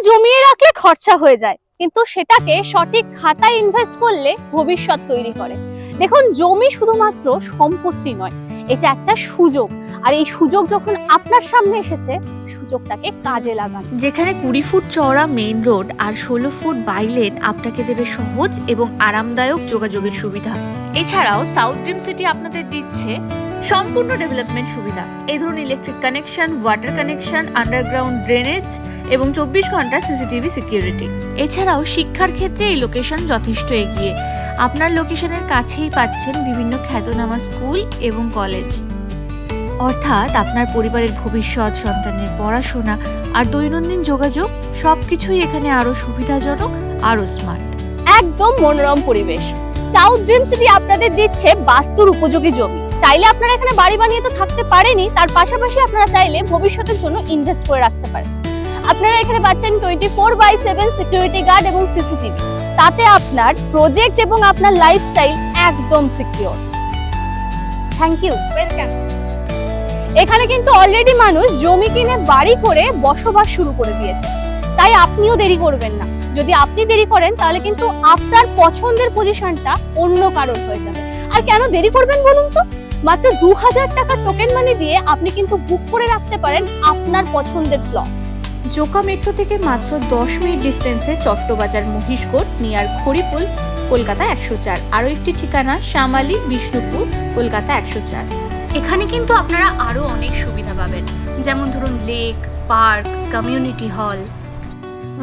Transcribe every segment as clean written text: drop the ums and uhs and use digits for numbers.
জমিয়ে রাখলে খরচা হয়ে যায়, কিন্তু সেটাকে সঠিক খাতায় ইনভেস্ট করলে ভবিষ্যৎ তৈরি করে। দেখুন, জমি শুধুমাত্র সম্পত্তি নয়, এটা একটা সুযোগ। আর এই সুযোগ যখন আপনার সামনে এসেছে, সুযোগটাকে কাজে লাগান। যেখানে 20 ফুট চওড়া মেইন রোড আর 16 ফুট বাইলেন আপনাকে দেবে সহজ এবং আরামদায়ক যোগাযোগের সুবিধা। এছাড়াও সাউথ ড্রিম সিটি আপনাদের দিচ্ছে সম্পূর্ণ ডেভেলপমেন্ট সুবিধা। এই ধরুন electric connection, water connection, underground drainage এবং 24 ঘন্টা সিসিটিভি সিকিউরিটি। এছাড়াও শিক্ষার ক্ষেত্রে এই লোকেশন যথেষ্ট এগিয়ে। আপনার লোকেশনের কাছেই পাচ্ছেন বিভিন্ন খ্যাতনামা স্কুল এবং কলেজ। অর্থাৎ আপনার পরিবারের ভবিষ্যৎ, সন্তানের পড়াশোনা আর দৈনন্দিন যোগাযোগ সবকিছুই এখানে আরো সুবিধাজনক, আরো স্মার্ট। একদম মনোরম পরিবেশ। সাউথ ড্রিম সিটি আপনাদের দিচ্ছে বাস্তুর উপযোগী জমি। চাইলে আপনারা এখানে বাড়ি বানিয়ে তো থাকতে পারেনই, তার পাশাপাশি আপনারা চাইলে ভবিষ্যতের জন্য ইনভেস্ট করে রাখতে পারেন। আপনারা এখানে পাচ্ছেন 24/7 সিকিউরিটি গার্ড এবং সিসিটিভি। তাতে আপনার প্রজেক্ট এবং আপনার লাইফস্টাইল একদম সিকিউর। Thank you, welcome. এখানে কিন্তু অলরেডি মানুষ জমি কিনে বাড়ি করে বসবাস শুরু করে দিয়েছে, তাই আপনিও দেরি করবেন না। যদি আপনি দেরি করেন তাহলে কিন্তু আপনার পছন্দের পজিশনটা অন্য কারোর হয়ে যাবে। আর কেন দেরি করবেন বলুন তো? মাত্র 2000 টাকা টোকেন মানি দিয়ে আপনি কিন্তু বুক করে রাখতে পারেন আপনার পছন্দের প্লট। জোকা মেট্রো থেকে মাত্র 10 মিনিট ডিস্টেন্সে চট্টবাজার মহিষগড় নিয়ার খড়িপুল, কলকাতা 104। আরও একটি ঠিকানা শ্যামালি, বিষ্ণুপুর, কলকাতা 104। এখানে কিন্তু আপনারা আরও অনেক সুবিধা পাবেন, যেমন ধরুন লেক, পার্ক, কমিউনিটি হল।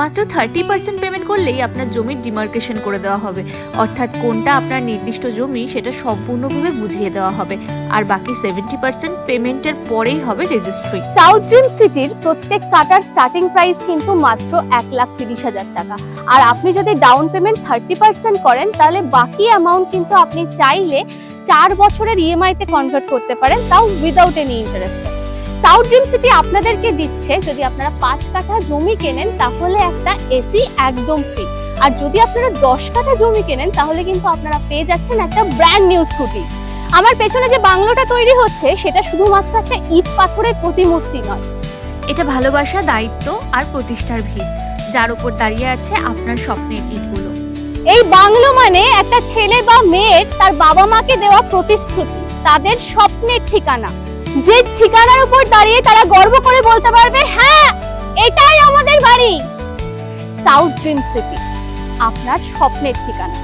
মাত্র 30% পেমেন্ট করলেই আপনার জমির ডিমার্কেশন করে দেওয়া হবে, অর্থাৎ কোনটা আপনার নির্দিষ্ট জমি সেটা সম্পূর্ণভাবে বুঝিয়ে দেওয়া হবে। আর বাকি 70% পেমেন্টের পরেই হবে রেজিস্ট্রি। সাউথ ড্রিম সিটির প্রত্যেক কাটার স্টার্টিং প্রাইস কিন্তু মাত্র 1,30,000 টাকা। আর আপনি যদি ডাউন পেমেন্ট 30% করেন তাহলে বাকি অ্যামাউন্ট কিন্তু আপনি চাইলে 4 বছরের ইএমআই তে কনভার্ট করতে পারেন, তাও without any interest. South dream city আপনাদেরকে দিচ্ছে, যদি আপনারা 5 কাঠা জমি কেনেন তাহলে একটা এসি একদম ফ্রি। আর যদি আপনারা 10 কাঠা জমি কেনেন তাহলে কিন্তু আপনারা পেয়ে যাচ্ছেন একটা ব্র্যান্ড নিউ স্কুটি। আমার পেছনে যে বাংলোটা তৈরি হচ্ছে সেটা শুধুমাত্র একটা ইট পাথরের প্রতিমূর্তি নয়, এটা ভালোবাসা, দায়িত্ব আর প্রতিষ্ঠার ভিত, যার উপর দাঁড়িয়ে আছে আপনার স্বপ্নের ইটগুলো। এই বাংলো মানে একটা ছেলে বা মেয়ের তার বাবা মাকে দেওয়া প্রতিশ্রুতি, তাদের স্বপ্নের ঠিকানা, যে ঠিকানার উপর দাঁড়িয়ে তারা গর্ব করে বলতে পারবে, হ্যাঁ এটাই আমাদের বাড়ি। সাউথ ড্রিম সিটি, আপনার স্বপ্নের ঠিকানা।